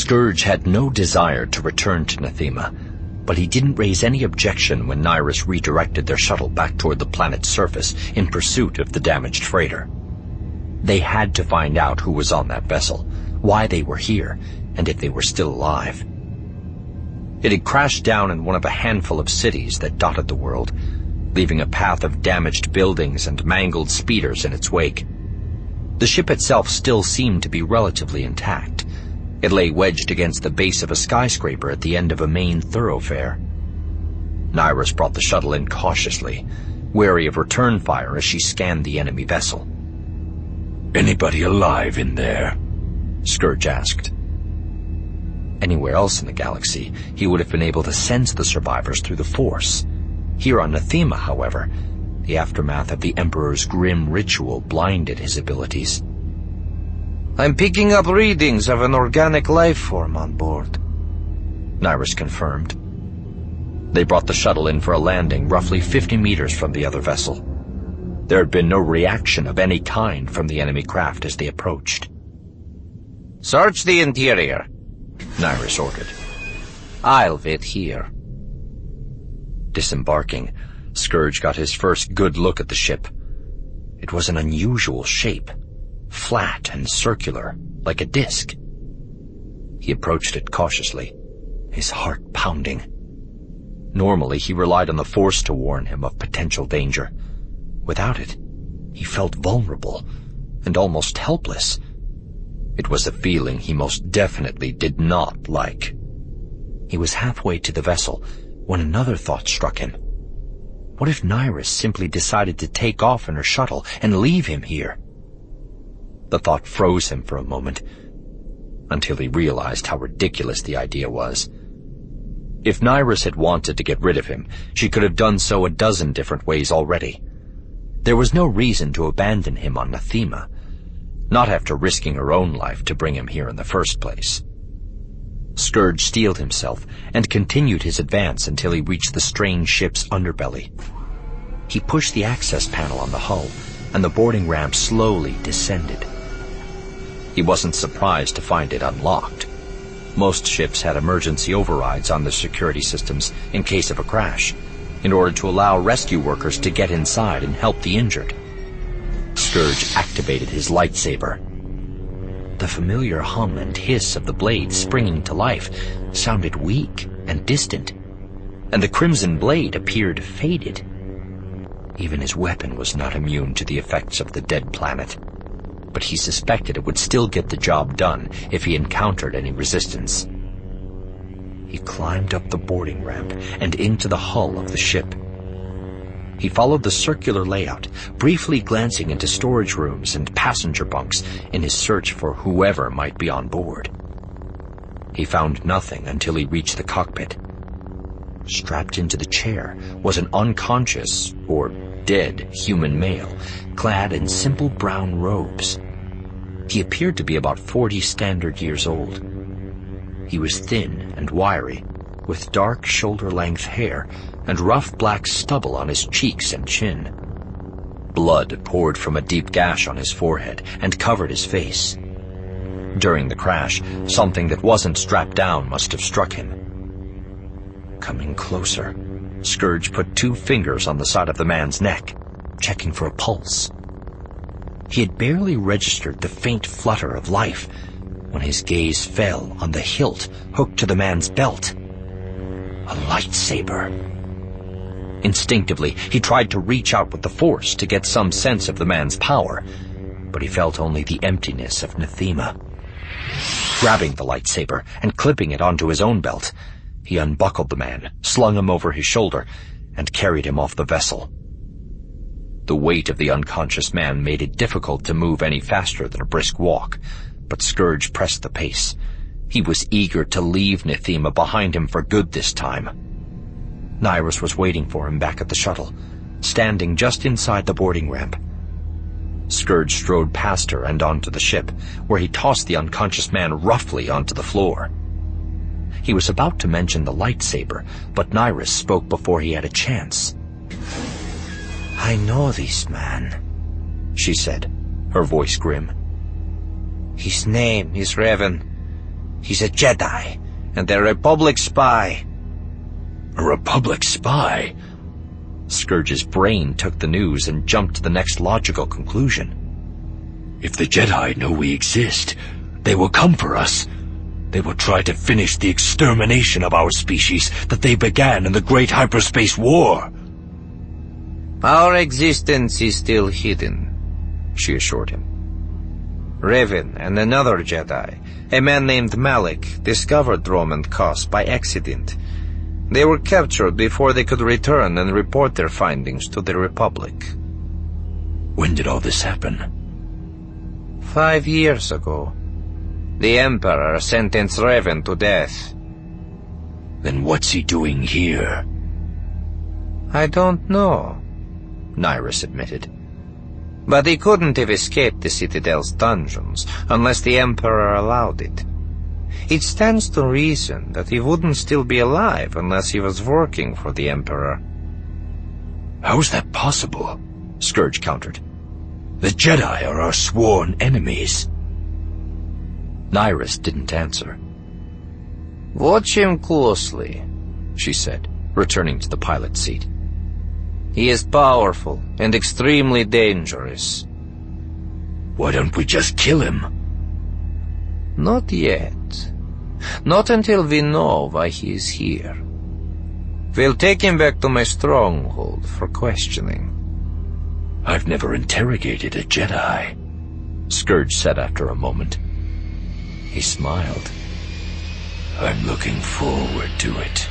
Scourge had no desire to return to Nathema, but he didn't raise any objection when Nyriss redirected their shuttle back toward the planet's surface in pursuit of the damaged freighter. They had to find out who was on that vessel, why they were here, and if they were still alive. It had crashed down in one of a handful of cities that dotted the world, leaving a path of damaged buildings and mangled speeders in its wake. The ship itself still seemed to be relatively intact. It lay wedged against the base of a skyscraper at the end of a main thoroughfare. Nyriss brought the shuttle in cautiously, wary of return fire as she scanned the enemy vessel. "Anybody alive in there?" Scourge asked. Anywhere else in the galaxy, he would have been able to sense the survivors through the Force. Here on Nathema, however, the aftermath of the Emperor's grim ritual blinded his abilities. "I'm picking up readings of an organic life form on board," Nyriss confirmed. They brought the shuttle in for a landing roughly 50 meters from the other vessel. There had been no reaction of any kind from the enemy craft as they approached. "Search the interior," Nyriss ordered. "I'll wait here." Disembarking, Scourge got his first good look at the ship. It was an unusual shape, flat and circular, like a disc. He approached it cautiously, his heart pounding. Normally, he relied on the Force to warn him of potential danger. Without it, he felt vulnerable and almost helpless. It was a feeling he most definitely did not like. He was halfway to the vessel when another thought struck him. What if Nyriss simply decided to take off in her shuttle and leave him here? The thought froze him for a moment, until he realized how ridiculous the idea was. If Nyriss had wanted to get rid of him, she could have done so a dozen different ways already. There was no reason to abandon him on Nathema, not after risking her own life to bring him here in the first place. Scourge steeled himself and continued his advance until he reached the strange ship's underbelly. He pushed the access panel on the hull, and the boarding ramp slowly descended. He wasn't surprised to find it unlocked. Most ships had emergency overrides on their security systems in case of a crash, in order to allow rescue workers to get inside and help the injured. Scourge activated his lightsaber. The familiar hum and hiss of the blade springing to life sounded weak and distant, and the crimson blade appeared faded. Even his weapon was not immune to the effects of the dead planet, but he suspected it would still get the job done if he encountered any resistance. He climbed up the boarding ramp and into the hull of the ship. He followed the circular layout, briefly glancing into storage rooms and passenger bunks in his search for whoever might be on board. He found nothing until he reached the cockpit. Strapped into the chair was an unconscious, or dead, human male, clad in simple brown robes. He appeared to be about 40 standard years old. He was thin and wiry, with dark shoulder-length hair and rough black stubble on his cheeks and chin. Blood poured from a deep gash on his forehead and covered his face. During the crash, something that wasn't strapped down must have struck him. Coming closer, Scourge put 2 fingers on the side of the man's neck, checking for a pulse. He had barely registered the faint flutter of life when his gaze fell on the hilt hooked to the man's belt. A lightsaber. Instinctively, he tried to reach out with the Force to get some sense of the man's power, but he felt only the emptiness of Nathema. Grabbing the lightsaber and clipping it onto his own belt, he unbuckled the man, slung him over his shoulder, and carried him off the vessel. The weight of the unconscious man made it difficult to move any faster than a brisk walk, but Scourge pressed the pace. He was eager to leave Nathema behind him for good this time. Nyriss was waiting for him back at the shuttle, standing just inside the boarding ramp. Scourge strode past her and onto the ship, where he tossed the unconscious man roughly onto the floor. He was about to mention the lightsaber, but Nyriss spoke before he had a chance. "I know this man," she said, her voice grim. "His name is Revan He's a Jedi, and a Republic spy. A Republic spy? Scourge's brain took the news and jumped to the next logical conclusion. If the Jedi know we exist, they will come for us. They will try to finish the extermination of our species that they began in the Great Hyperspace War. Our existence is still hidden, she assured him. Revan and another Jedi, a man named Malik, discovered Roman Cos by accident. They were captured before they could return and report their findings to the Republic. When did all this happen? 5 years ago. The Emperor sentenced Revan to death. Then what's he doing here? I don't know, Nyriss admitted. But he couldn't have escaped the Citadel's dungeons unless the Emperor allowed it. It stands to reason that he wouldn't still be alive unless he was working for the Emperor. How is that possible? Scourge countered. The Jedi are our sworn enemies. Nyriss didn't answer. Watch him closely, she said, returning to the pilot's seat. He is powerful and extremely dangerous. Why don't we just kill him? Not yet. Not until we know why he is here. We'll take him back to my stronghold for questioning. I've never interrogated a Jedi, Scourge said after a moment. He smiled. I'm looking forward to it.